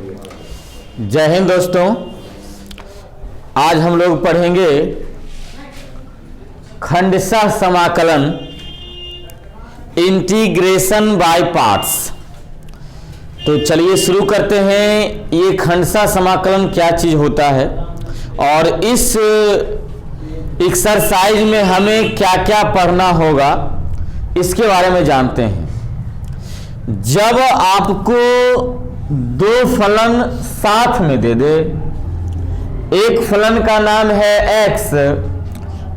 जय हिंद दोस्तों। आज हम लोग पढ़ेंगे खंडशः समाकलन, इंटीग्रेशन बाय पार्ट्स। तो चलिए शुरू करते हैं। ये खंडशः समाकलन क्या चीज होता है और इस एक्सरसाइज में हमें क्या क्या पढ़ना होगा इसके बारे में जानते हैं। जब आपको दो फलन साथ में दे दे, एक फलन का नाम है x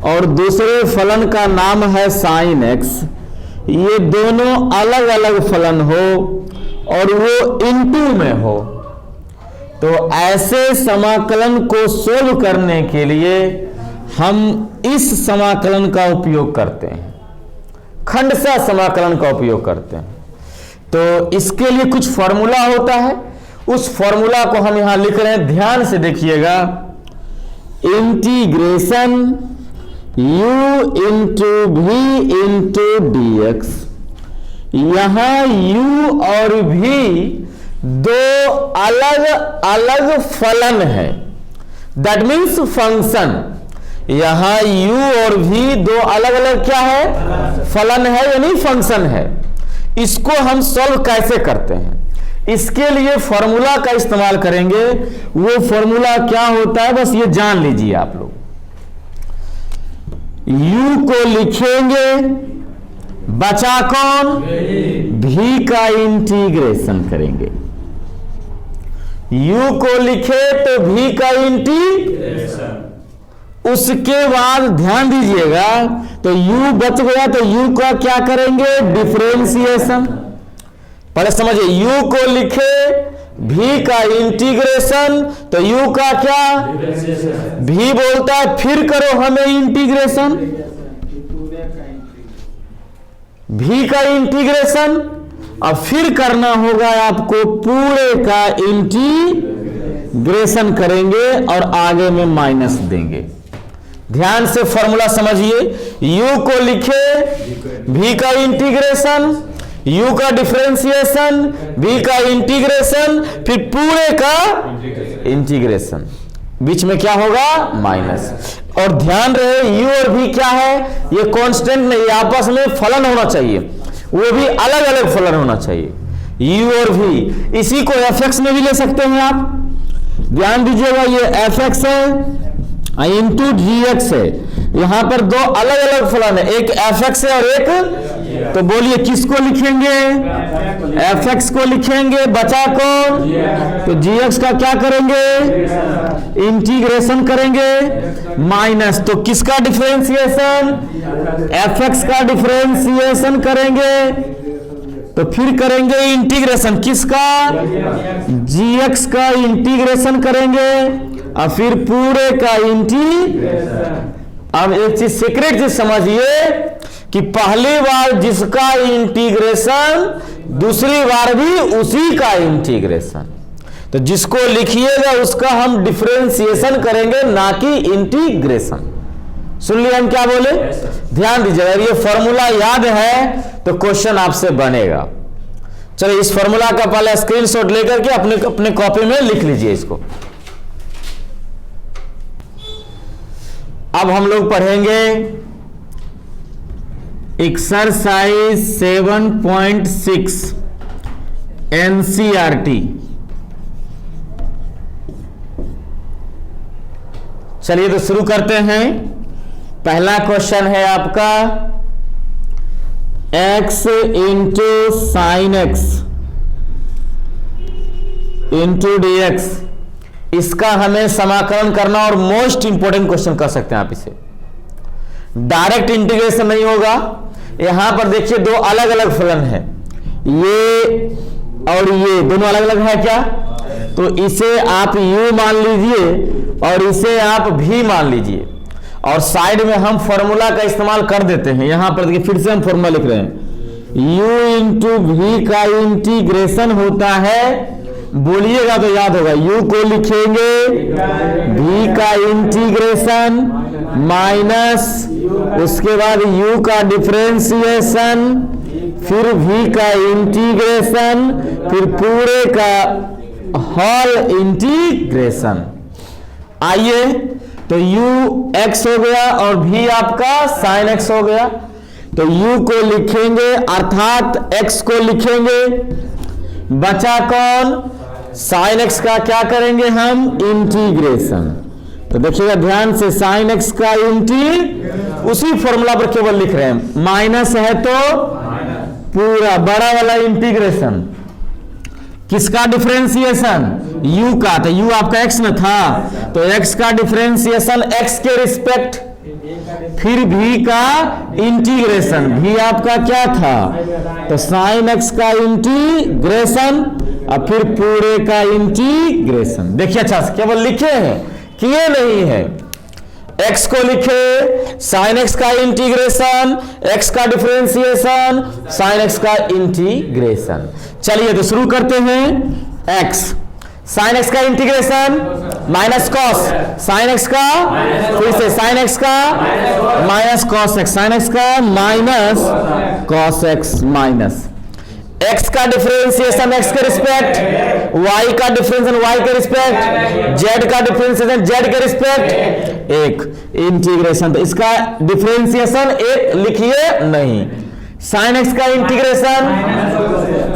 और दूसरे फलन का नाम है sin x, ये दोनों अलग अलग फलन हो और वो इनटू में हो, तो ऐसे समाकलन को सोल्व करने के लिए हम इस समाकलन का उपयोग करते हैं, खंडशः समाकलन का उपयोग करते हैं। तो इसके लिए कुछ फॉर्मूला होता है, उस फॉर्मूला को हम यहां लिख रहे हैं, ध्यान से देखिएगा। इंटीग्रेशन u इंटू भी इंटू डी एक्स। यहां u और v दो अलग अलग फलन है, दैट मीन्स फंक्शन। यहां u और v दो अलग अलग क्या है? फलन है, यानी फंक्शन है। इसको हम सॉल्व कैसे करते हैं, इसके लिए फॉर्मूला का इस्तेमाल करेंगे। वो फॉर्मूला क्या होता है बस ये जान लीजिए आप लोग। u को लिखेंगे, बचा कौन? v का इंटीग्रेशन करेंगे। u को लिखे तो v का इंटीग्रेशन, उसके बाद ध्यान दीजिएगा, तो u बच गया तो u का क्या करेंगे? डिफरेंशिएशन। पहले समझिए, u को लिखे v का इंटीग्रेशन, तो u का क्या? v बोलता है फिर करो हमें इंटीग्रेशन, v का इंटीग्रेशन, और फिर करना होगा आपको पूरे का इंटीग्रेशन करेंगे और आगे में माइनस देंगे। ध्यान से फॉर्मूला समझिए। u को लिखे v का इंटीग्रेशन, u का डिफरेंशिएशन, v का इंटीग्रेशन, फिर पूरे का इंटीग्रेशन, बीच में क्या होगा? माइनस। और ध्यान रहे u और v क्या है? ये कांस्टेंट नहीं, आपस में फलन होना चाहिए, वो भी अलग अलग फलन होना चाहिए। u और v, इसी को fx में भी ले सकते हैं आप। ध्यान दीजिएगा, ये fx है इंटू जी एक्स है। यहां पर दो अलग अलग फलन है, एक fx है और एक, तो बोलिए किसको लिखेंगे? fx को लिखेंगे, बचा कौन? तो gx का क्या करेंगे? इंटीग्रेशन करेंगे, माइनस, तो किसका डिफरेंशिएशन? fx का डिफरेंशिएशन करेंगे, तो फिर करेंगे इंटीग्रेशन किसका? gx का इंटीग्रेशन करेंगे और फिर पूरे का इंटीग्रेशन। अब एक चीज सीक्रेट चीज समझिए कि पहली बार जिसका इंटीग्रेशन, दूसरी बार भी उसी का इंटीग्रेशन। तो जिसको लिखिएगा उसका हम डिफरेंशिएशन करेंगे, ना कि इंटीग्रेशन। सुन लिया हम क्या बोले? ध्यान दीजिएगा, ये फॉर्मूला याद है तो क्वेश्चन आपसे बनेगा। चलो इस फॉर्मूला का पहले स्क्रीनशॉट लेकर के अपने कॉपी में लिख लीजिए इसको। अब हम लोग पढ़ेंगे एक्सरसाइज 7.6 एनसीईआरटी। चलिए तो शुरू करते हैं। पहला क्वेश्चन है आपका x into sine x into d x. इसका हमें समाकलन करना, और मोस्ट इंपोर्टेंट क्वेश्चन कर सकते हैं आप इसे। डायरेक्ट इंटीग्रेशन नहीं होगा। यहां पर देखिए दो अलग अलग फलन है, ये और ये दोनों अलग अलग है क्या? तो इसे आप u मान लीजिए और इसे आप v मान लीजिए, और साइड में हम फॉर्मूला का इस्तेमाल कर देते हैं। यहां पर देखिए फिर से हम फॉर्मूला लिख रहे हैं, u इंटू v का इंटीग्रेशन होता है, बोलिएगा तो याद होगा, u को लिखेंगे v का इंटीग्रेशन माइनस, उसके बाद u का डिफरेंशिएशन, फिर v का इंटीग्रेशन, फिर पूरे का होल इंटीग्रेशन। आइए तो u x हो गया और v आपका sin x हो गया। तो u को लिखेंगे अर्थात x को लिखेंगे, बचा कौन, sin x का क्या करेंगे हम, इंटीग्रेशन। तो देखिएगा ध्यान से, sin x का उसी फॉर्मूला पर केवल लिख रहे हैं, माइनस है तो पूरा बड़ा वाला इंटीग्रेशन, किसका डिफरेंशिएशन, u का। तो u आपका x में था, तो x का डिफरेंशिएशन x के रिस्पेक्ट, फिर v का इंटीग्रेशन, v आपका क्या था, तो sin x का इंटीग्रेशन और फिर पूरे का इंटीग्रेशन। देखिए अच्छा से, केवल लिखे हैं, किए नहीं है। x को लिखे, sin x का इंटीग्रेशन, x का डिफरेंशिएशन, sin x का इंटीग्रेशन। चलिए तो शुरू करते हैं। x sin x का integration minus cos sin x का, फिर से sin x का minus cos x, sin x का minus cos x minus x का डिफरेंशिएशन x के रिस्पेक्ट, y का डिफरेंशिएशन y के रिस्पेक्ट, z का डिफरेंशिएशन z के रिस्पेक्ट, एक इंटीग्रेशन। तो इसका डिफरेंशिएशन एक लिखिए नहीं, sin x का इंटीग्रेशन।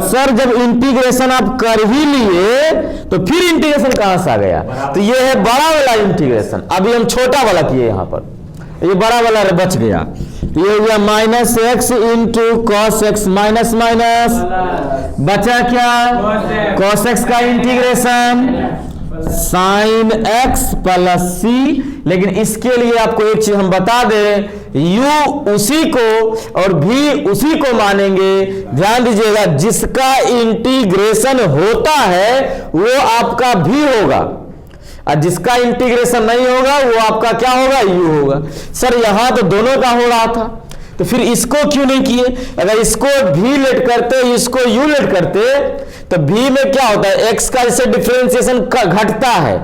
सर जब इंटीग्रेशन आप कर ही लिए तो फिर इंटीग्रेशन कहां से आ गया, तो ये है बड़ा वाला इंटीग्रेशन, अभी हम छोटा वाला किए यहां पर, ये बड़ा वाला बच गया। ये हो गया minus x into cos x, minus minus बचा क्या, कॉस एक्स का इंटीग्रेशन साइन एक्स प्लस सी। लेकिन इसके लिए आपको एक चीज हम बता दें, u उसी को और v उसी को मानेंगे। ध्यान दीजिएगा, जिसका इंटीग्रेशन होता है वो आपका v होगा और जिसका इंटीग्रेशन नहीं होगा वो आपका क्या होगा, u होगा। सर यहां तो दोनों का हो रहा था, तो फिर इसको क्यों नहीं किए। अगर इसको v लेट करते, इसको u लेट करते, तो v में क्या होता है, x का जैसे डिफरेंशिएशन घटता है,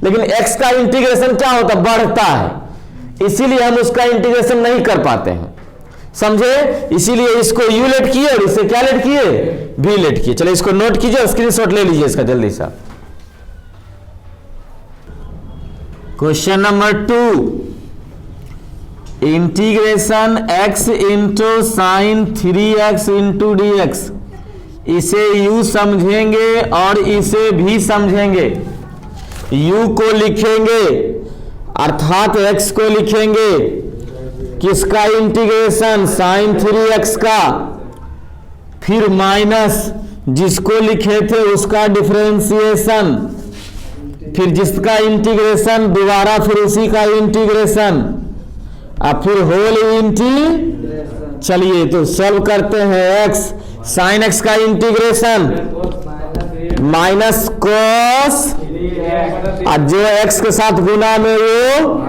लेकिन x का इंटीग्रेशन क्या होता है, बढ़ता है। इसीलिए हम उसका इंटीग्रेशन नहीं कर पाते हैं, समझे। इसीलिए इसको u लेट किए और इसे क्या लेट किए, v लेट किए। चलिए इसको नोट कीजिए, स्क्रीनशॉट ले लीजिए इसका जल्दी सा। Question number 2, integration x into sign 3x into d x. इसे u समझेंगे और इसे भी समझेंगे। u को लिखेंगे अर्थात x को लिखेंगे, किसका इंटीग्रेशन, साइन 3x का, फिर माइनस जिसको लिखे थे उसका डिफरेंशिएशन, फिर जिसका इंटीग्रेशन दोबारा फिर उसी का इंटीग्रेशन, अब फिर होल इंटीग्रेशन। चलिए तो सॉल्व करते हैं। x साइन x का इंटीग्रेशन माइनस कॉस, और जो x के साथ गुना में वो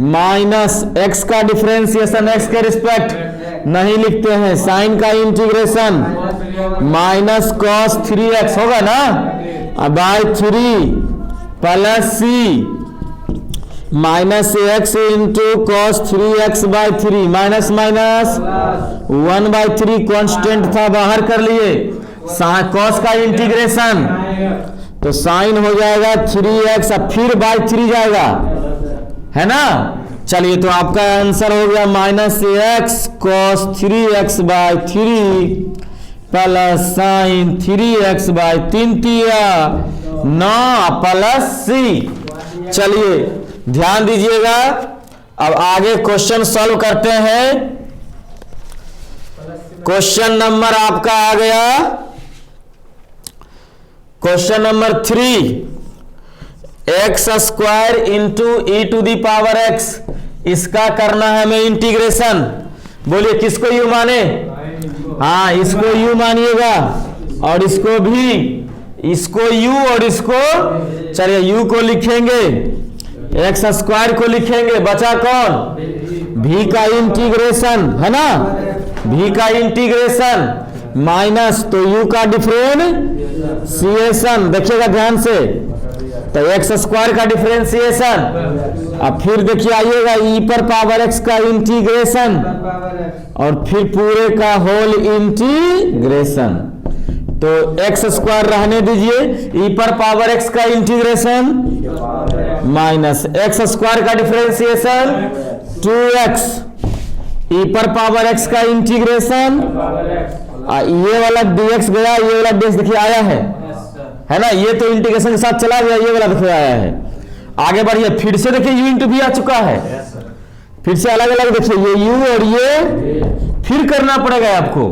माइनस, x का डिफरेंशिएशन x के रिस्पेक्ट नहीं लिखते हैं, साइन का इंटीग्रेशन माइनस कॉस 3x होगा ना, by 3 plus c minus x into cos 3x by 3, minus minus 1/3 constant था, बाहर कर लिए। कॉस का इंटीग्रेशन तो साइन हो जाएगा 3x, अब फिर बाई 3 जाएगा, है ना। चलिए तो आपका आंसर हो गया minus x cos 3x by 3 plus sine 3x by 3 9 plus C. चलिए ध्यान दीजिएगा, अब आगे क्वेश्चन सॉल्व करते हैं। क्वेश्चन नंबर आपका आ गया question number 3, x square into e to the power x. इसका करना है हमें इंटीग्रेशन। बोलिए किसको यू माने, हाँ इसको यू मानिएगा और इसको भी, इसको यू और इसको, चलिए यू को लिखेंगे, एक्स स्क्वायर को लिखेंगे, बचा कौन, भी का इंटीग्रेशन, है ना, भी का इंटीग्रेशन माइनस तो यू का डिफरेंशिएशन। देखिएगा ध्यान से, तो एक्स स्क्वायर का डिफरेंशिएशन, अब फिर देखिए आइएगा ई पर पावर एक्स का इंटीग्रेशन और फिर पूरे का होल इंटीग्रेशन। तो एक्स स्क्वायर रहने दीजिए, ई पर पावर एक्स का इंटीग्रेशन माइनस एक्स स्क्वायर का डिफरेंशिएशन 2x, ई पर पावर एक्स का इंटीग्रेशन, ये वाला dx गया, ये वाला dx देखिए आया है ना, ये तो इंटीग्रेशन के साथ चला गया, ये वाला देखिए आया है। आगे बढ़िए, फिर से देखिए u इंटू भी आ चुका है, फिर से अलग अलग देखिए ये u और ये फिर करना पड़ेगा आपको।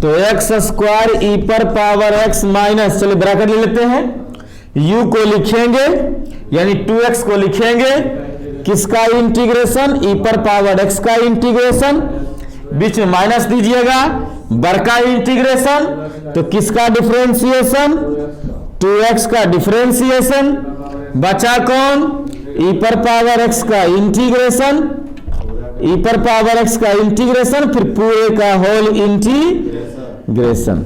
तो एक्स स्क्वायर ई पर पावर एक्स माइनस, चलिए ब्रैकेट ले लेते हैं, u को लिखेंगे यानी 2x को लिखेंगे, किसका इंटीग्रेशन, ई पर पावर x का इंटीग्रेशन, बीच में माइनस दीजिएगा, बर का इंटीग्रेशन, तो किसका डिफरेंशिएशन, 2x का डिफरेंशिएशन, बचा कौन, ई पर पावर x का इंटीग्रेशन, ई पर पावर x का इंटीग्रेशन, फिर पूरे का होल इंटीग्रेशन।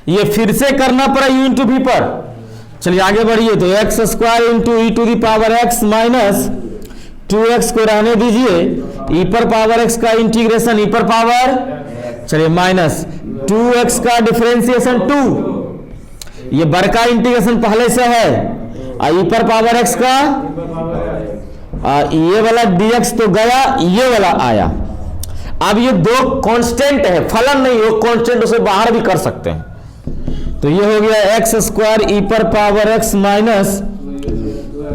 ये फिर से करना पड़ा u इंटू भी पर। चलिए आगे बढ़िए, तो x square into e to the power x minus 2x को रहने दीजिए, ई पर पावर x का इंटीग्रेशन, ई पर पावर, चलिए माइनस 2x का डिफरेंशिएशन 2, ये बर का इंटीग्रेशन पहले से है, ई पर पावर x का, ये वाला dx तो गया, ये वाला आया। अब ये दो कांस्टेंट है, फलन नहीं, वो कांस्टेंट उसे बाहर भी कर सकते हैं। तो ये हो गया एक्स स्क्वायर ई पर power x minus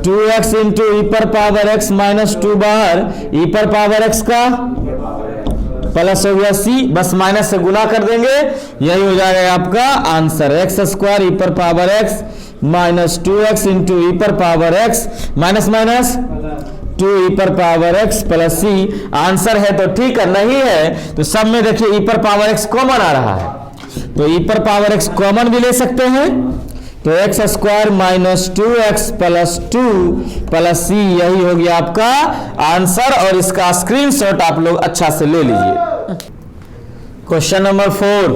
2x into e पर पावर एक्स माइनस 2 बाहर, ई पर पावर एक्स का प्लस हो गया c, बस माइनस से गुना कर देंगे, यही हो जाएगा आपका आंसर। एक्स स्क्वायर ई पर power x minus 2x into e पर power x minus minus 2 e पर power x plus c। Answer है तो ठीक है, नहीं है तो सब में देखिए ई पर पावर एक्स कॉमन आ रहा है, तो ई पर पावर एक्स कॉमन भी ले सकते हैं, तो x square minus 2x plus 2 plus c, यही हो गया आपका आंसर। और इसका स्क्रीनशॉट आप लोग अच्छा से ले लीजिए। Question number 4,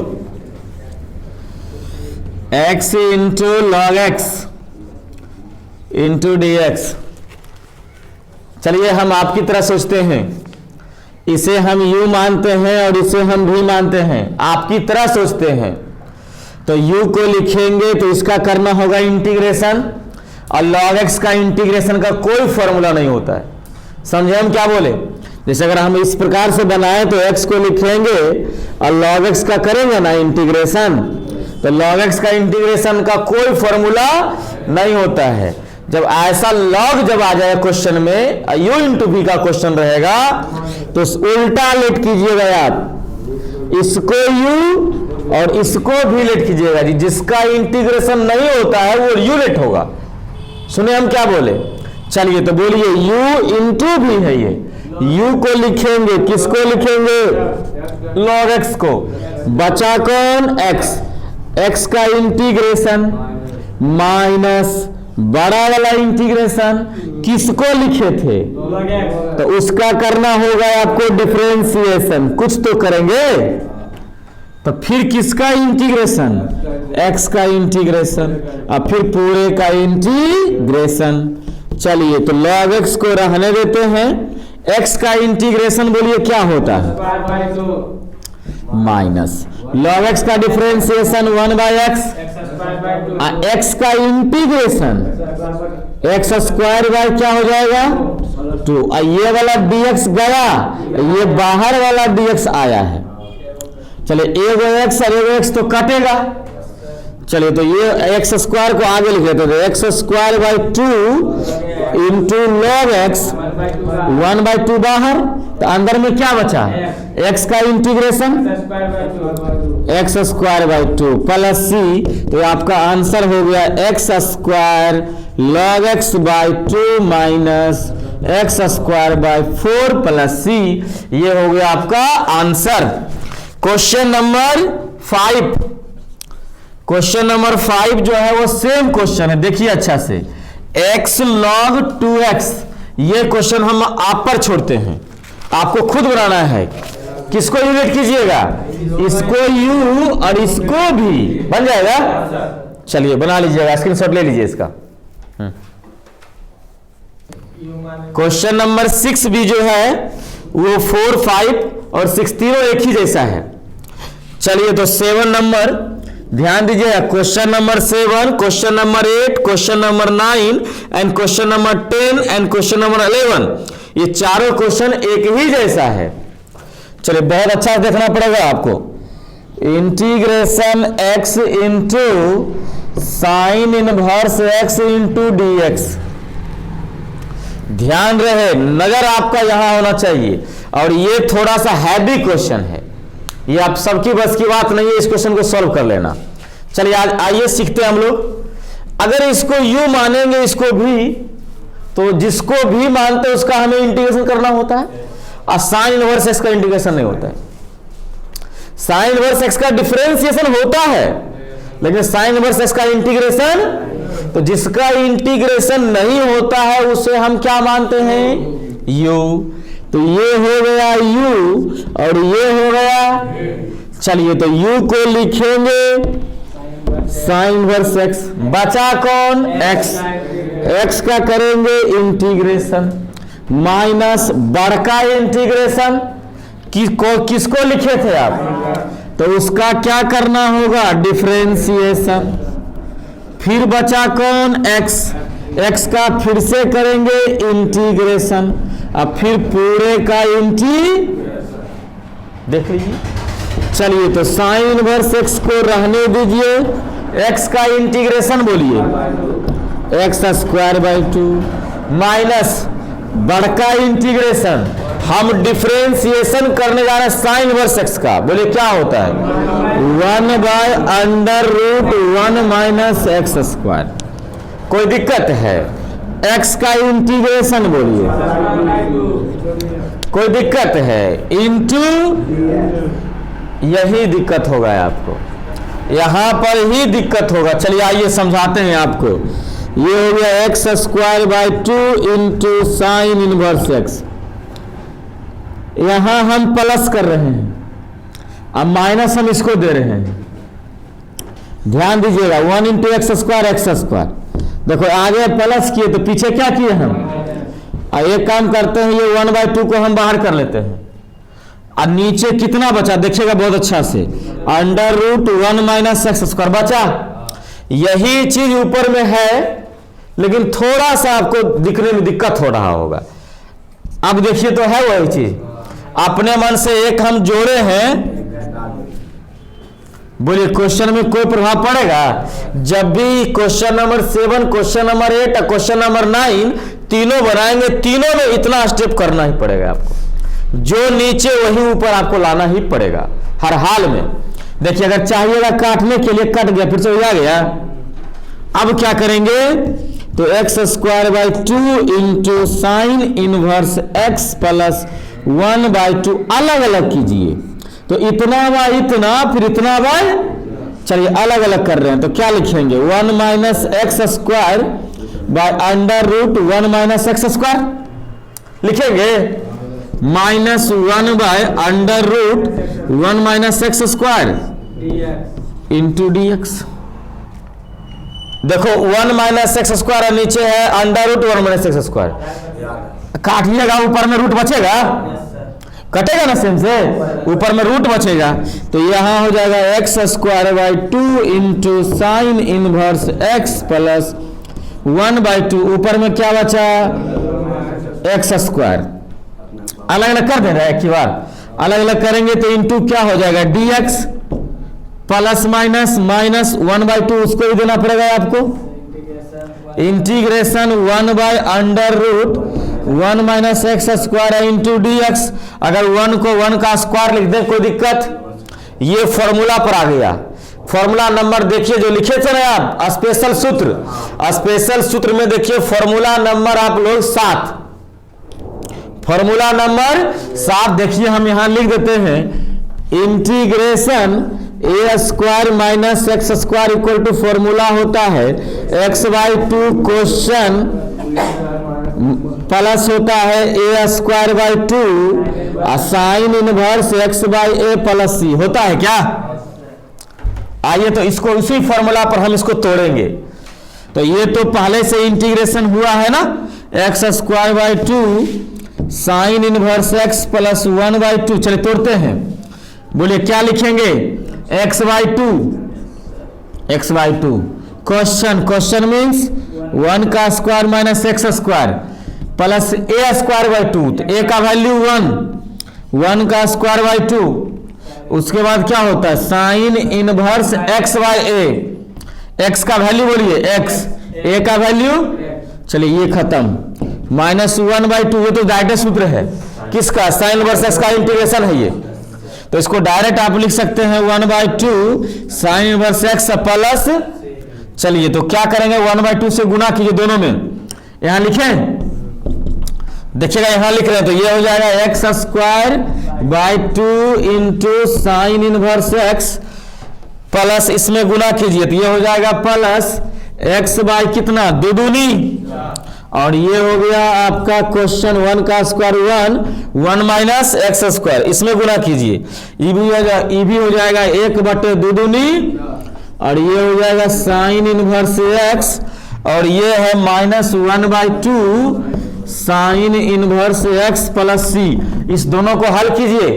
x into log x into d x. चलिए हम आपकी तरह सोचते हैं, इसे हम u मानते हैं और इसे हम v मानते हैं, आपकी तरह सोचते हैं। तो u को लिखेंगे तो इसका करना होगा इंटीग्रेशन, और log x का इंटीग्रेशन का कोई फॉर्मूला नहीं होता है, समझे हम क्या बोले। जैसे अगर हम इस प्रकार से बनाए तो x को लिखेंगे और log x का करेंगे ना इंटीग्रेशन, तो log x का इंटीग्रेशन का कोई फॉर्मूला नहीं होता है। जब ऐसा लॉग जब आ जाए क्वेश्चन में, u इंटू v का क्वेश्चन रहेगा, तो उल्टा लेट कीजिएगा यार, इसको u और इसको v लेट कीजिएगा जी, जिसका इंटीग्रेशन नहीं होता है वो u लेट होगा। सुने हम क्या बोले, चलिए तो बोलिए u इंटू v है, ये u को लिखेंगे, किसको लिखेंगे, log x को, बचा कौन x, x का इंटीग्रेशन माइनस बड़ा वाला इंटीग्रेशन, किसको लिखे थे, तो उसका करना होगा आपको डिफरेंशिएशन, कुछ तो करेंगे, तो फिर किसका इंटीग्रेशन, x का इंटीग्रेशन, और फिर पूरे का इंटीग्रेशन। चलिए तो log x को रहने देते हैं, x का इंटीग्रेशन बोलिए क्या होता है, माइनस log x का डिफरेंशिएशन 1/x, x का इंटीग्रेशन x स्क्वायर बाय क्या हो जाएगा 2, ये वाला dx गया, ये बाहर वाला dx आया है। चलिए एगो x और एगो x तो कटेगा, चलिए तो ये x स्क्वायर को आगे लिख लेते हैं, x square by 2 into log x 1/2 बाहर, तो अंदर में क्या बचा, x का integration x square by 2 plus c, तो आपका आंसर हो गया x square log x by 2 minus x square by 4 plus c, ये हो गया आपका answer. Question number 5, question number 5 जो है वो सेम क्वेश्चन है, देखिए अच्छा से, x log 2x, ये क्वेश्चन हम आप पर छोड़ते हैं, आपको खुद बनाना है। किसको यूनिट कीजिएगा, इसको u और इसको भी बन जाएगा। चलिए बना लीजिएगा, स्क्रीनशॉट ले लीजिए इसका। क्वेश्चन नंबर 6 भी जो है वो 4, 5 और 6 तीनों एक ही जैसा है। चलिए तो 7 नंबर, ध्यान दीजिएगा, question number 7, question number 8, question number 9 and question number 10 and question number 11, ये चारों क्वेश्चन एक ही जैसा है। चलिए बहुत अच्छा देखना पड़ेगा आपको। Integration x into sine inverse x into dx, ध्यान रहे, नजर आपका यहां होना चाहिए। और ये थोड़ा सा हैवी क्वेश्चन है, ये आप सबकी बस की बात नहीं है इस क्वेश्चन को सॉल्व कर लेना। चलिए आज आइए सीखते हैं हम लोग। अगर इसको यू मानेंगे इसको भी, तो जिसको भी मानते हैं उसका हमें इंटीग्रेशन करना होता है, और साइन इनवर्स एक्स का इंटीग्रेशन नहीं होता है। साइन इनवर्स एक्स का डिफरेंशिएशन होता है, लेकिन साइन इनवर्स एक्स का इंटीग्रेशन, तो जिसका इंटीग्रेशन नहीं होता है उसे हम क्या मानते हैं? यू। तो ये हो गया u और ये हो गया, चलिए तो u को लिखेंगे साइन इनवर्स x, बचा कौन? x, x का करेंगे इंटीग्रेशन माइनस बड़का इंटीग्रेशन किसको लिखे थे आप? तो उसका क्या करना होगा? डिफरेंशिएशन। फिर बचा कौन? x, x का फिर से करेंगे इंटीग्रेशन, अब फिर पूरे का देख लीजिए। चलिए तो साइन इनवर्स x को रहने दीजिए, x का इंटीग्रेशन बोलिए x² 2 माइनस बड़का इंटीग्रेशन, हम डिफरेंशिएशन करने जा रहे हैं साइन इनवर्स x का, बोले क्या होता है? 1/√1 माइनस x²। कोई दिक्कत है? x का इंटीग्रेशन बोलिए, कोई दिक्कत है? इंटू, यही दिक्कत होगा आपको, यहां पर ही दिक्कत होगा। चलिए आइए समझाते हैं आपको। ये हो गया x² 2 into sine inverse x, यहां हम प्लस कर रहे हैं, अब माइनस हम इसको दे रहे हैं। ध्यान दीजिएगा, 1 इंटू x²। देखो आगे प्लस किए तो पीछे क्या किए हम? एक काम करते हैं, ये 1/2 को हम बाहर कर लेते हैं, और नीचे कितना बचा देखिएगा बहुत अच्छा से, √1 माइनस x² बचा। यही चीज ऊपर में है, लेकिन थोड़ा सा आपको दिखने में दिक्कत हो रहा होगा। अब देखिए तो है वही चीज, अपने मन से एक हम जोड़े हैं, बोलिए क्वेश्चन में कोई प्रभाव पड़ेगा? जब भी क्वेश्चन नंबर 7, क्वेश्चन नंबर 8 और क्वेश्चन नंबर 9 तीनों बनाएंगे, तीनों में इतना स्टेप करना ही पड़ेगा आपको, जो नीचे वही ऊपर आपको लाना ही पड़ेगा हर हाल में। देखिए अगर चाहिएगा काटने के लिए कट गया, फिर से आ गया। अब क्या करेंगे? तो x² 2 into sine inverse x plus 1/2 अलग अलग कीजिए, तो इतना बाय इतना, फिर इतना बाय, चलिए अलग अलग कर रहे हैं तो क्या लिखेंगे? 1 minus x² bye √1 minus x² लिखेंगे, -1 bye √1 minus x² into dx। देखो 1 माइनस x² और नीचे है √1 माइनस x², काटिएगा ऊपर में रूट बचेगा, कटेगा ना सेम से, ऊपर में रूट बचेगा, तो यहां हो जाएगा x² 2 into sine inverse x plus 1/2, ऊपर में क्या बचा? x²। अलग अलग कर दे रहे हैं एक ही बार, अलग अलग करेंगे तो इंटू क्या हो जाएगा? dx प्लस माइनस 1/2, उसको भी देना पड़ेगा आपको, integration 1/√1 minus x² into dx। अगर 1 को 1 का स्क्वायर लिख दे कोई दिक्कत? ये फॉर्मूला पर आ गया। फॉर्मूला नंबर देखिए जो लिखे थे ना आप, स्पेशल सूत्र, स्पेशल सूत्र में देखिए फॉर्मूला नंबर आप लोग 7, फॉर्मूला नंबर 7 देखिए हम यहां लिख देते हैं, integration a² minus x² equal to formula होता है x/2 क्वेश्चन प्लस होता है a² 2 sine inverse x/a plus c होता है क्या? आइए तो इसको उसी फॉर्मूला पर हम इसको तोड़ेंगे। तो ये तो पहले से इंटीग्रेशन हुआ है ना, x² 2 sine inverse x plus 1/2। चलिए तोड़ते हैं, बोलिए क्या लिखेंगे? x/2 x by two. Question means 1 का square minus x square plus A square by two. तो ए का वैल्यू 1 का स्क्वायर बाई 2। उसके बाद क्या होता है sign inverse x by A. X का वैल्यू बोलिए एक्स, ए का वैल्यू, चलिए ये खत्म। -1/2 ये तो डायरेक्ट सूत्र है किसका, साइन इनवर्स एक्स का इंटीग्रेशन है ये। तो इसको डायरेक्ट आप लिख सकते हैं 1/2 साइन इनवर्स एक्स प्लस, चलिए तो क्या करेंगे 1/2 से गुना कीजिए दोनों में। यहां लिखें, देखिएगा यहां लिख रहे हैं तो ये हो जाएगा x square by 2 into sine inverse x plus इसमें गुना कीजिए तो ये हो जाएगा प्लस एक्स बाई कितना, दो दूनी, और ये हो गया आपका क्वेश्चन 1 का स्क्वायर 1 माइनस एक्स स्क्वायर, इसमें गुना कीजिए ई भी हो जाएगा 1/2 दूनी, और ये हो जाएगा साइन इनवर्स एक्स, और ये है -1/2 साइन इनवर्स एक्स प्लस सी। इस दोनों को हल कीजिए।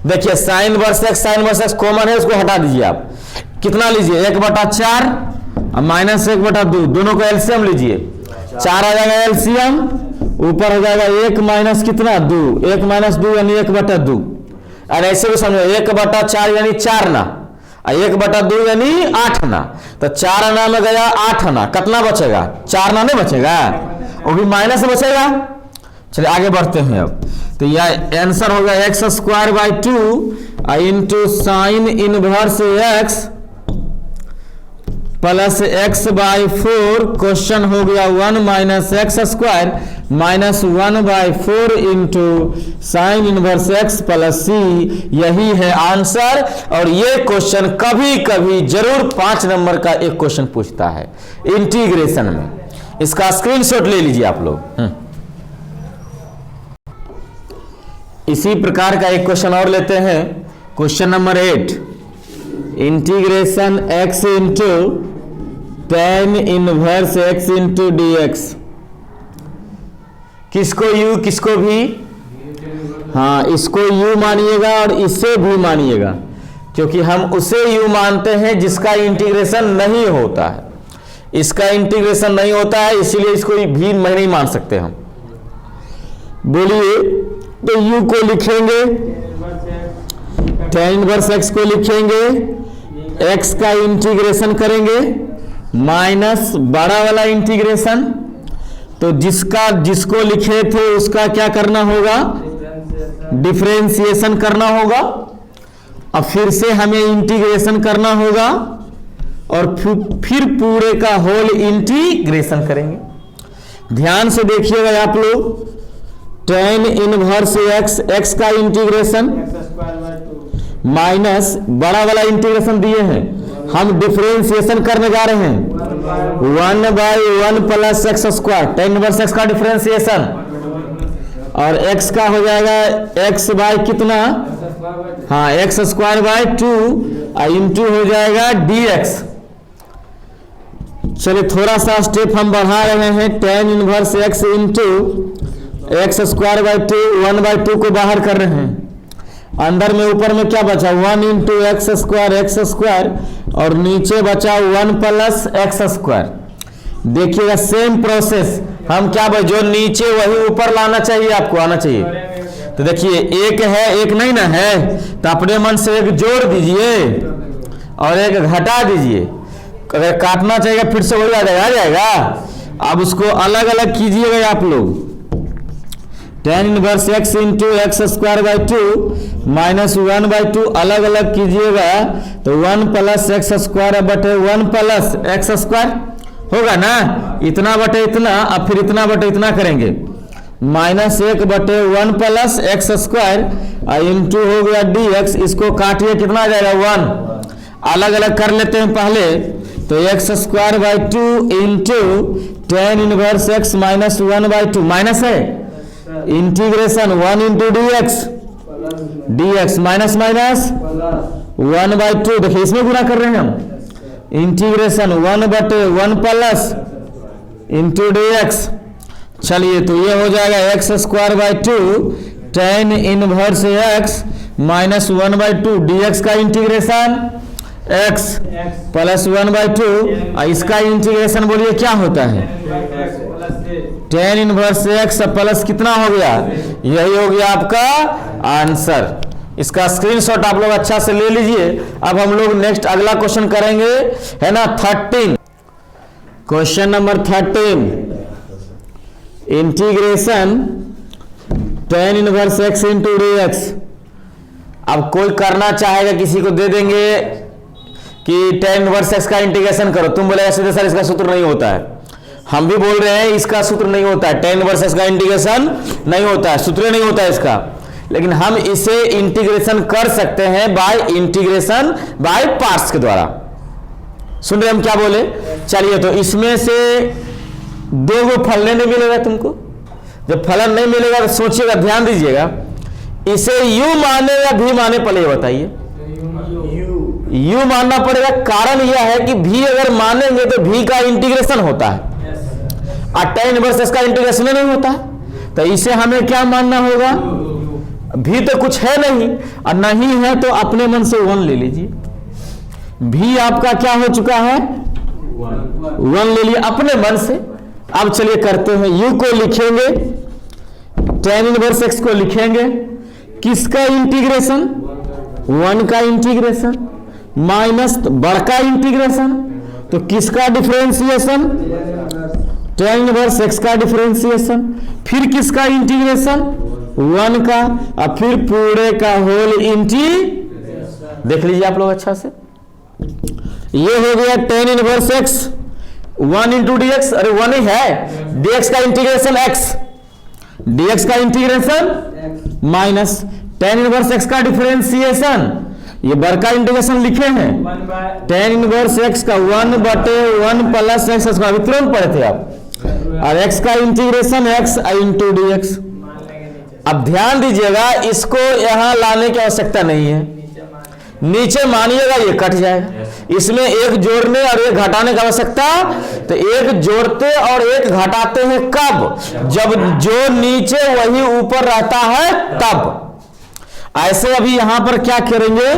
देखिए साइन इनवर्स एक्स कॉमन है, उसको हटा दीजिए आप। कितना लीजिए 1/4 और माइनस 1/2, दोनों को एलसीएम लीजिए। 4 आ जाएगा एलसीएम, ऊपर हो जाएगा 1 माइनस कितना 2, 1 माइनस 2 यानी 1/2। और ऐसे भी समझो 1/4 यानी 4 ना, 1/2 यानी 8 आना। तो 4 आना में गया 8 आना, कितना बचेगा 4 आना नहीं बचेगा, वो भी माइनस बचेगा। चलिए आगे बढ़ते हैं अब। तो यह आंसर हो गया x square by 2 into sine inverse x plus x by 4। Question हो गया 1 minus x square minus 1/4 into sine inverse x plus C. यही है आंसर। और ये क्वेश्चन कभी कभी जरूर 5 नंबर का एक क्वेश्चन पूछता है इंटीग्रेशन में। इसका स्क्रीनशॉट ले लीजिए आप लोग। इसी प्रकार का एक क्वेश्चन और लेते हैं, question number 8, integration x into tan inverse x into dx। किसको u किसको भी, हाँ इसको u मानिएगा और इसे भी मानिएगा, क्योंकि हम उसे u मानते हैं जिसका इंटीग्रेशन नहीं होता है। इसका इंटीग्रेशन नहीं होता है इसीलिए इसको भी नहीं मान सकते हम। बोलिए, तो u को लिखेंगे tan इनवर्स x को लिखेंगे, x का इंटीग्रेशन करेंगे माइनस बड़ा वाला इंटीग्रेशन। तो जिसको लिखे थे उसका क्या करना होगा, डिफरेंशिएशन करना होगा। अब फिर से हमें इंटीग्रेशन करना होगा और फिर पूरे का होल इंटीग्रेशन करेंगे। ध्यान से देखिएगा आप लोग, tan इनवर्स x का इंटीग्रेशन माइनस बड़ा वाला इंटीग्रेशन दिए हैं, हम डिफरेंशिएशन करने जा रहे हैं 1/1 plus x square, tan inverse x का डिफरेंशिएशन, और x का हो जाएगा x बाय कितना, हाँ एक्स स्क्वायर बाय 2 इंटू हो जाएगा dx। चलिए थोड़ा सा स्टेप हम बढ़ा रहे हैं, tan inverse x into x square by 2, 1/2 को बाहर कर रहे हैं। अंदर में ऊपर में क्या बचा 1 इंटू एक्स स्क्वायर और नीचे बचा 1 प्लस एक्स स्क्वायर। देखिएगा सेम प्रोसेस, हम क्या जो नीचे वही ऊपर लाना चाहिए, आपको आना चाहिए। तो देखिए एक है एक नहीं ना है, तो अपने मन से एक जोड़ दीजिए और एक घटा दीजिए। अगर काटना चाहिए फिर से वही आ जाएगा। अब उसको अलग अलग कीजिएगा आप लोग, tan inverse x into x square by 2 minus 1/2 अलग अलग कीजिएगा तो 1 प्लस एक्स स्क्वायर बटे 1 प्लस एक्स स्क्वायर होगा ना, इतना बटे इतना, अब फिर इतना बटे इतना करेंगे, -1/1 प्लस एक्स स्क्वायर इंटू हो गया dx। इसको काटिए कितना आ जाएगा 1, अलग अलग कर लेते हैं पहले। तो x square by 2 into tan inverse x minus 1/2 minus है इंटीग्रेशन 1 इंटू dx माइनस 1/2। देखिए इसमें गुना कर रहे हैं हम, इंटीग्रेशन 1/1 प्लस इंटू dx। चलिए तो ये हो जाएगा x square by 2 tan inverse x minus 1/2 dx का इंटीग्रेशन x प्लस 1/2 और इसका इंटीग्रेशन बोलिए क्या होता है, tan इनवर्स x प्लस कितना हो गया, यही हो गया आपका आंसर। इसका स्क्रीनशॉट आप लोग अच्छा से ले लीजिए। अब हम लोग नेक्स्ट अगला क्वेश्चन करेंगे, है ना 13, question number 13, integration tan inverse x into dx। अब कोई करना चाहेगा, किसी को दे देंगे कि tan इनवर्स x का इंटीग्रेशन करो, तुम बोलेगा सीधे सर इसका सूत्र नहीं होता है। हम भी बोल रहे हैं इसका सूत्र नहीं होता है, tan इनवर्स x का इंटीग्रेशन नहीं होता है, सूत्र नहीं होता है इसका, लेकिन हम इसे इंटीग्रेशन कर सकते हैं बाय इंटीग्रेशन बाय पार्ट्स के द्वारा। सुन रहे हम क्या बोले? चलिए, तो इसमें से दो गो फलन नहीं मिलेगा तुमको। जब फलन नहीं मिलेगा तो सोचिएगा, ध्यान दीजिएगा, इसे u माने या v माने, पहले ये बताइए। u मानना पड़ेगा, कारण यह है कि v अगर मानेंगे तो v का इंटीग्रेशन होता है और tan इनवर्स इसका इंटीग्रेशन नहीं होता है, तो इसे हमें क्या मानना होगा, v तो कुछ है नहीं, और नहीं है तो अपने मन से 1 ले लीजिए। v आपका क्या हो चुका है, 1 ले लिए अपने मन से। अब चलिए करते हैं, u को लिखेंगे, tan इनवर्स x को लिखेंगे, किसका इंटीग्रेशन, 1 का इंटीग्रेशन माइनस बड़का इंटीग्रेशन, तो किसका डिफरेंशिएशन, tan इनवर्स x का डिफरेंशिएशन, फिर किसका इंटीग्रेशन, 1 का, और फिर पूरे का होल इंटीग्रेशन। देख लीजिए आप लोग अच्छा से, ये हो गया tan inverse x 1 into d x, अरे 1 ही है, dx का इंटीग्रेशन x, dx का integration minus tan inverse x का डिफरेंशिएशन, ये बड़का इंटीग्रेशन लिखे हैं, tan इनवर्स x का 1/1 प्लस x स्क्वायर, तुरंत पढ़े थे आप, और x का इंटीग्रेशन x इंटू dx। अब ध्यान दीजिएगा, इसको यहां लाने की आवश्यकता नहीं है, नीचे मानिएगा ये कट जाएगा, इसमें एक जोड़ने और एक घटाने की आवश्यकता, तो एक जोड़ते और एक घटाते हैं कब, जब जो नीचे वही ऊपर रहता है तब। ऐसे अभी यहां पर क्या करेंगे,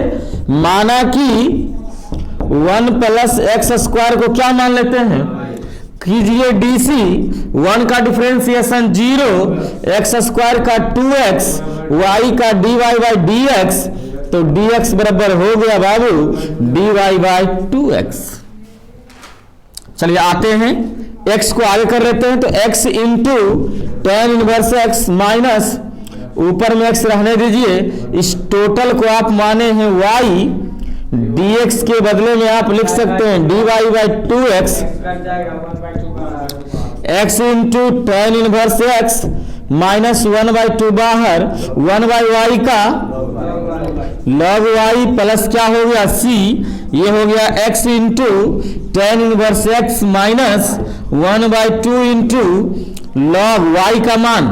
माना कि 1 प्लस एक्स स्क्वायर को क्या मान लेते हैं, कीजिए डीसी, 1 का डिफरेंशिएशन 0, एक्स स्क्वायर का 2x, y का dy बाई dx, तो dx बराबर हो गया बाबू dy बाई 2x। चलिए आते हैं, x को आगे कर लेते हैं, तो x into tan inverse x minus ऊपर में x रहने दीजिए, इस टोटल को आप माने हैं y, dx के बदले में आप लिख सकते हैं dy by 2x, x into tan inverse x minus 1/2 बाहर, 1/y का log y प्लस क्या हो गया c, ये हो गया x into tan inverse x minus 1/2 into log y का मान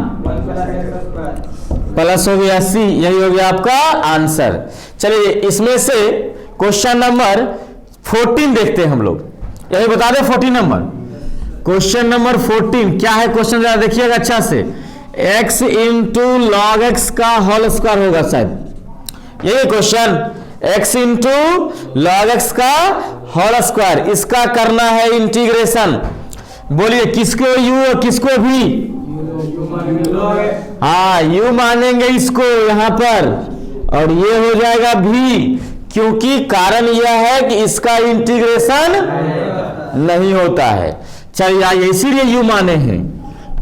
प्लस हो गया c, यही हो गया आपका आंसर। चलिए इसमें से क्वेश्चन नंबर 14 देखते हैं हम लोग, यही बता दें 14 नंबर, क्वेश्चन नंबर 14 क्या है, क्वेश्चन जरा देखिएगा अच्छा से, x इंटू लॉग एक्स का होल स्क्वायर होगा शायद, यही question, x into log x का होल स्क्वायर, इसका करना है इंटीग्रेशन। बोलिए किसको u और किसको v, हाँ u मानेंगे इसको यहां पर, और ये हो जाएगा v, क्योंकि कारण यह है कि इसका इंटीग्रेशन नहीं होता है। चलिए आइए, इसीलिए u माने हैं,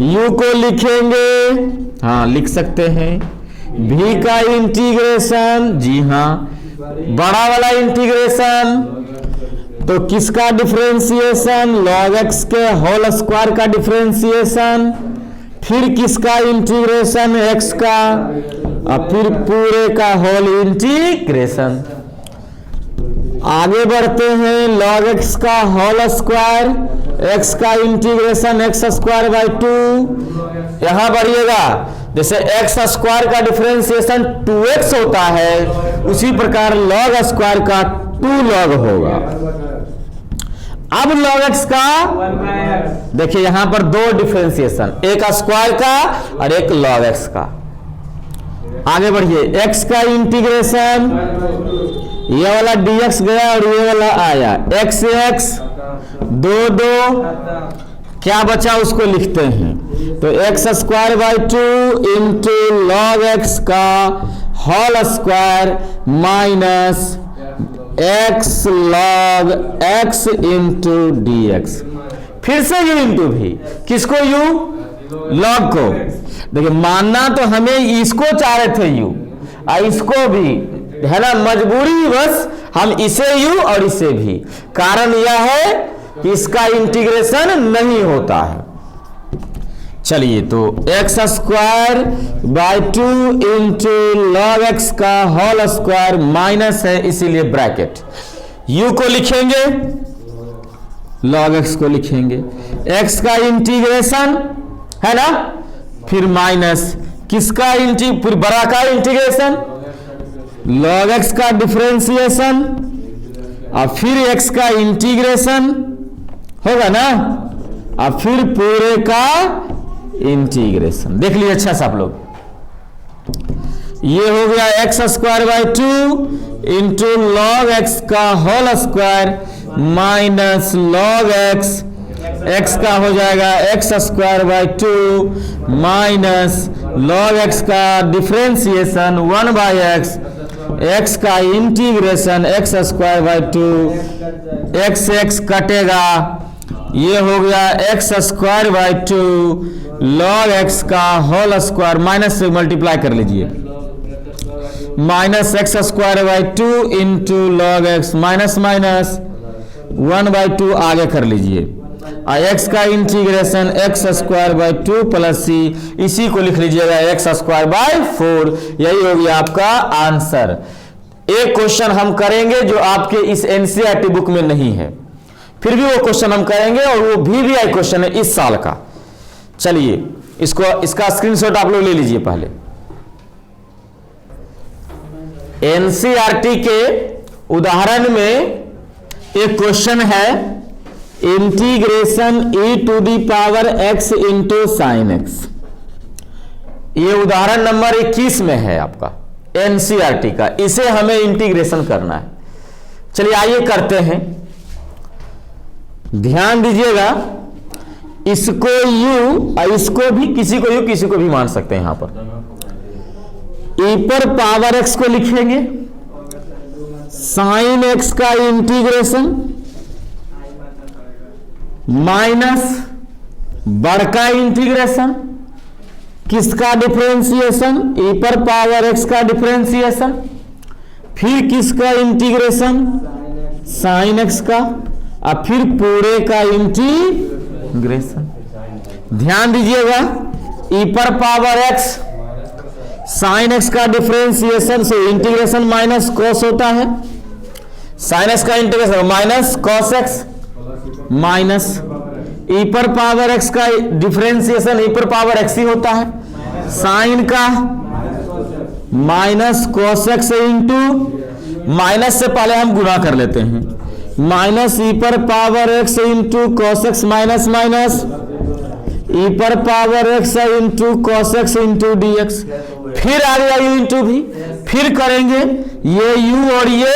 u को लिखेंगे, हाँ लिख सकते हैं, v का इंटीग्रेशन, जी हाँ बड़ा वाला इंटीग्रेशन, तो किसका डिफरेंशिएशन, log x के होल स्क्वायर का डिफरेंशिएशन, फिर किसका इंटीग्रेशन, x का, और फिर पूरे का होल इंटीग्रेशन। आगे बढ़ते हैं, log x का होल स्क्वायर, x का इंटीग्रेशन x स्क्वायर बाई 2, यहां बढ़िएगा, जैसे x स्क्वायर का डिफरेंशिएशन 2x होता है, उसी प्रकार log स्क्वायर का 2 log होगा। अब log x का देखिए यहां पर दो डिफरेंशिएशन, एक स्क्वायर का और एक log x का। आगे बढ़िए, x का इंटीग्रेशन ये वाला dx गया और ये वाला आया, x से x 2 क्या बचा उसको लिखते हैं। तो x square by 2 into log x का whole square minus x log x into dx। फिर से u इंटू भी, किसको u? लॉग को। देखिए मानना तो हमें इसको चाह रहे थे u, इसको भी है ना, मजबूरी बस हम इसे u और इसे भी। कारण यह है कि इसका इंटीग्रेशन नहीं होता है। चलिए तो x square by 2 into log x का होल स्क्वायर माइनस है, इसीलिए ब्रैकेट। u को लिखेंगे, लॉग x को लिखेंगे, x का इंटीग्रेशन है ना, फिर माइनस किसका फिर बड़ा का इंटीग्रेशन, लॉग x का डिफरेंशिएशन, और फिर x का इंटीग्रेशन होगा ना, और फिर पूरे का इंटीग्रेशन। देख लीजिए अच्छा सा आप लोग, ये हो गया x square by 2 into log x का whole square minus log x का हो जाएगा x square by 2 minus log x का डिफरेंशिएशन 1 बाई x का integration x square by 2, x कटेगा, ये हो गया x square by 2 log x का होल स्क्वायर, माइनस से मल्टीप्लाई कर लीजिए, minus x square by 2 into log x, minus minus 1 by 2 आगे कर लीजिए, और x का integration x square by 2 plus c, इसी को लिख लीजिएगा x स्क्वायर बाई 4। यही हो गया आपका आंसर। एक क्वेश्चन हम करेंगे जो आपके इस एनसीईआरटी बुक में नहीं है, फिर भी वो क्वेश्चन हम करेंगे, और वो VVI क्वेश्चन है इस साल का। चलिए इसका स्क्रीनशॉट आप लोग ले लीजिए। पहले एनसीईआरटी के उदाहरण में एक क्वेश्चन है, integration e to the power x into sine x। ये उदाहरण नंबर 21 में है आपका एनसीईआरटी का, इसे हमें इंटीग्रेशन करना है। चलिए आइए करते हैं, ध्यान दीजिएगा, इसको u और इसको भी, किसी को u किसी को भी मान सकते हैं। यहां पर e पर पावर x को लिखेंगे, साइन x का इंटीग्रेशन माइनस बड़का इंटीग्रेशन किसका डिफरेंशिएशन, e पर पावर x का डिफरेंशिएशन, फिर किसका इंटीग्रेशन, साइन x का, और फिर पूरे का इंटीग्रेशन। ध्यान दीजिएगा, e पर पावर x साइन x का डिफरेंशिएशन से इंटीग्रेशन माइनस कॉस होता है, साइन x का integration minus cos x, minus e पर पावर x का डिफरेंशिएशन e पर पावर x ही होता है, साइन का minus cos x into, minus से पहले हम गुणा कर लेते हैं, माइनस e पर power x into cos x minus minus e पर power x into cos x into dx, फिर आ गया u इंटू भी, फिर करेंगे ये u और ये,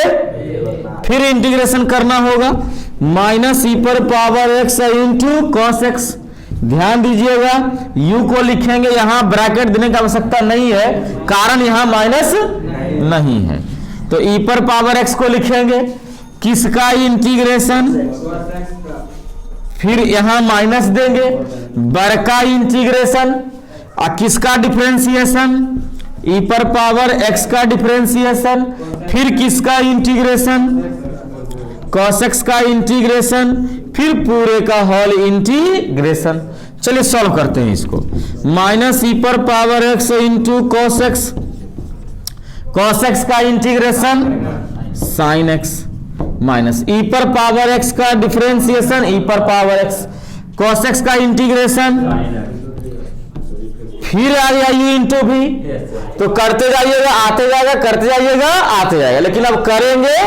फिर इंटीग्रेशन करना होगा, माइनस e पर power x into cos x। ध्यान दीजिएगा, u को लिखेंगे, यहां ब्रैकेट देने की आवश्यकता नहीं है, कारण यहां माइनस नहीं है, तो e पर पावर x को लिखेंगे, किसका इंटीग्रेशन, फिर यहां माइनस देंगे, बड़का इंटीग्रेशन, और किसका डिफरेंशिएशन, e पर पावर x का डिफरेंशिएशन, फिर किसका इंटीग्रेशन, cos x का इंटीग्रेशन, फिर पूरे का होल इंटीग्रेशन। चलिए सॉल्व करते हैं इसको, माइनस e पर power x into cos x, cos x का integration sin x, minus e पर पावर x का डिफरेंशिएशन e पर पावर x, cos x का इंटीग्रेशन, फिर आ गया u इंटू भी, तो करते जाइएगा आते जाएगा, करते जाइएगा आते जाएगा, लेकिन अब करेंगे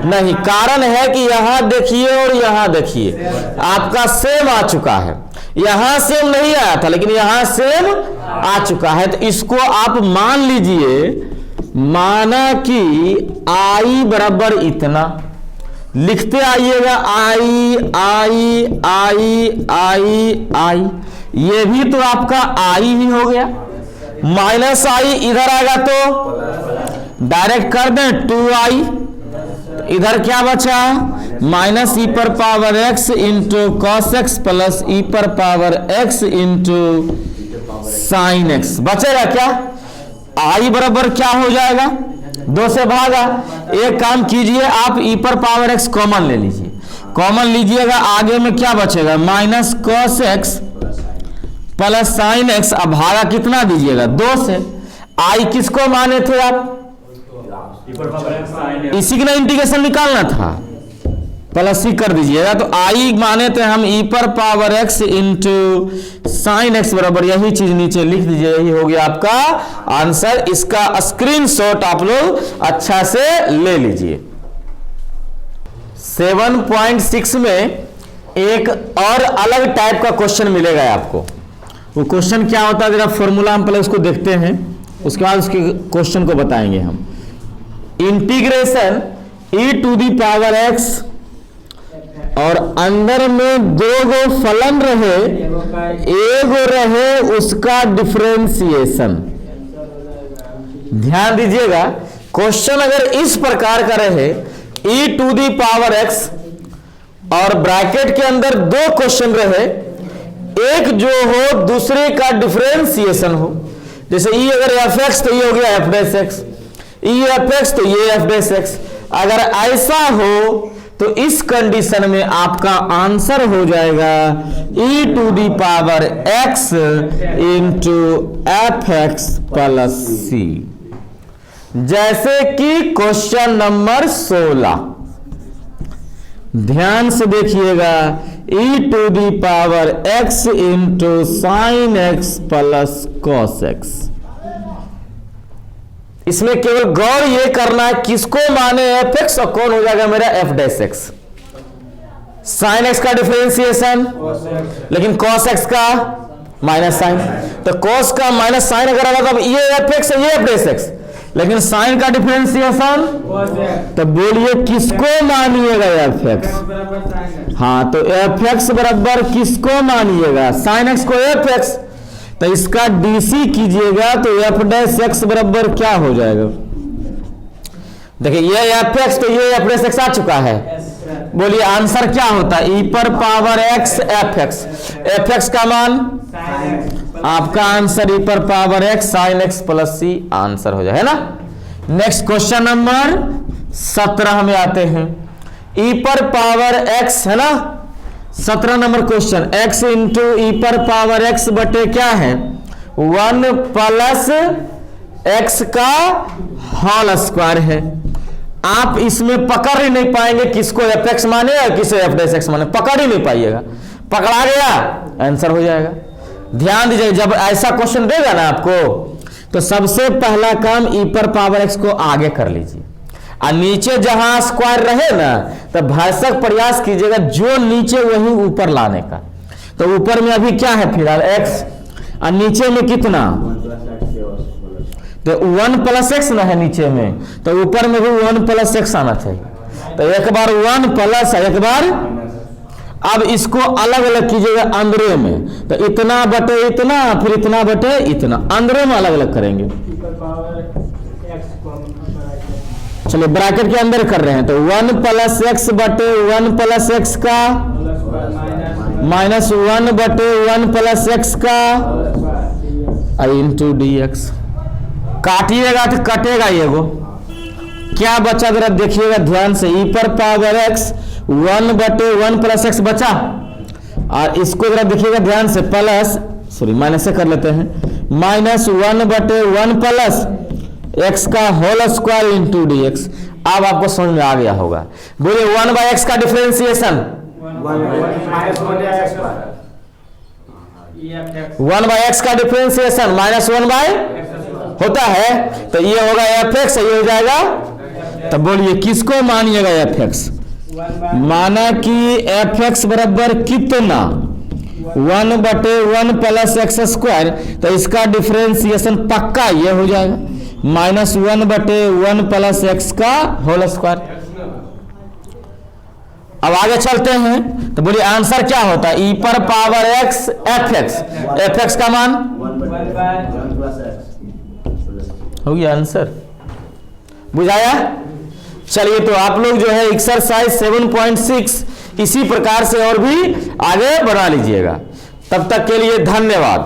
नहीं, कारण है कि यहां देखिए और यहां देखिए आपका सेम आ चुका है, यहां सेम नहीं आया था लेकिन यहां सेम आ चुका है, तो इसको आप मान लीजिए माना कि आई बराबर इतना, लिखते आइएगा आई आई आई आई आई, ये भी तो आपका आई ही हो गया। माइनस आई इधर आएगा तो डायरेक्ट कर दें 2i, इधर क्या बचा माइनस ई पर power x into cos x plus e पर power x into sine x, बचेगा क्या? आई बराबर क्या हो जाएगा 2 से भागा। एक काम कीजिए आप ई पर पावर x कॉमन ले लीजिए, कॉमन लीजिएगा आगे में क्या बचेगा minus cos x plus sine x. अब भागा कितना दीजिएगा 2 से। आई किसको माने थे आप? इसी की ना इंटीग्रेशन निकालना था, प्लस सी कर दीजिएगा तो आई माने थे हम ई पर power x into sine x बराबर यही चीज नीचे लिख दीजिए, यही हो गया आपका आंसर। इसका स्क्रीनशॉट आप लोग अच्छा से ले लीजिए। 7.6 में एक और अलग टाइप का क्वेश्चन मिलेगा आपको। वो क्वेश्चन क्या होता है जरा फॉर्मूला हम पहले उसको देखते हैं, उसके बाद उसके क्वेश्चन को बताएंगे हम। Integration e to the power x और अंदर में 2 गो फलन रहे, एगो रहे उसका डिफरेंशिएशन। ध्यान दीजिएगा क्वेश्चन अगर इस प्रकार का रहे ई टू दी पावर एक्स और ब्रैकेट के अंदर 2 क्वेश्चन रहे, एक जो हो दूसरे का डिफरेंशिएशन हो, जैसे ई अगर एफ एक्स तो ये हो गया F dash x, E F x तो ये एफ डैश एक्स। अगर ऐसा हो तो इस कंडीशन में आपका आंसर हो जाएगा e to the power x into f x plus c. जैसे कि क्वेश्चन नंबर 16, ध्यान से देखिएगा e to the power x into sine x plus cos x. इसमें केवल गौर ये करना है किसको माने एफ एक्स और कौन हो जाएगा मेरा F dash x. Sine x का डिफरेंशिएशन, लेकिन कॉस एक्स का माइनस साइन, तो कॉस का माइनस साइन अगर आएगा तो ये एफ एक्स है ये एफ डैश एक्स, लेकिन साइन का डिफरेंशिएशन, तो बोलिए किसको मानिएगा एफ एक्स? हाँ तो एफ एक्स बराबर किसको मानिएगा साइन एक्स को एफ एक्स, तो इसका डीसी कीजिएगा तो एफ डैश एक्स बराबर क्या हो जाएगा? देखिए ये एफ एक्स तो ये एफ डैश एक्स आ चुका है, बोलिए आंसर क्या होता है? ई पर power x f x, f x का मान आपका आंसर ई पर power x sine x plus c answer हो जाए, है ना। नेक्स्ट क्वेश्चन नंबर 17 में आते हैं। ई पर पावर एक्स है ना, 17 number question, x into e पर पावर x बटे क्या है 1 प्लस x का होल स्क्वायर है। आप इसमें पकड़ ही नहीं पाएंगे किसको एफ एक्स माने और किसे एफ डैश एक्स माने, पकड़ ही नहीं पाइएगा। पकड़ा गया आंसर हो जाएगा। ध्यान दीजिए जब ऐसा क्वेश्चन देगा ना आपको तो सबसे पहला काम ई पर पावर एक्स को आगे कर लीजिए और नीचे जहां स्क्वायर रहे ना तो भरसक प्रयास कीजिएगा जो नीचे वही ऊपर लाने का। तो ऊपर में अभी क्या है फिलहाल x और नीचे में कितना तो 1 प्लस एक्स ना है नीचे में, तो ऊपर में भी 1 प्लस एक्स आना चाहिए। तो एक बार 1 प्लस एक बार, अब इसको अलग अलग कीजिएगा अंदरे में, तो इतना बटे इतना फिर इतना बटे इतना, अंदरे में अलग अलग करेंगे। चलिए ब्रैकेट के अंदर कर रहे हैं तो 1 प्लस एक्स बटे 1 प्लस एक्स का माइनस 1 बटे 1 प्लस एक्स का इंटू डी एक्स। काटिएगा तो कटेगा ये वो क्या बचा जरा देखिएगा ध्यान से, ई पर पावर एक्स 1 बटे 1 प्लस एक्स बचा और इसको जरा देखिएगा ध्यान से प्लस सॉरी माइनस से कर लेते हैं, माइनस 1 बटे 1 प्लस एक्स का whole square into d x. अब आपको समझ में आ गया होगा। बोलिए 1 बाय एक्स का डिफरेंशिएशन 1 बाय एक्स का डिफरेंशिएशन माइनस 1 बाय होता है, तो ये होगा एफ एक्स, ये हो जाएगा। तो बोलिए किसको मानिएगा एफ एक्स? माना कि एफ एक्स बराबर कितना 1 बटे 1 प्लस एक्स स्क्वायर, तो इसका डिफरेंशिएशन पक्का ये हो जाएगा। -1/1 प्लस एक्स का होल स्क्वायर। अब आगे चलते हैं तो बोलिए आंसर क्या होता है, e पर पावर x एफ एक्स का मान हो गया आंसर। बुझाया? चलिए तो आप लोग जो है एक्सरसाइज 7.6 इसी प्रकार से और भी आगे बढ़ा लीजिएगा। तब तक के लिए धन्यवाद।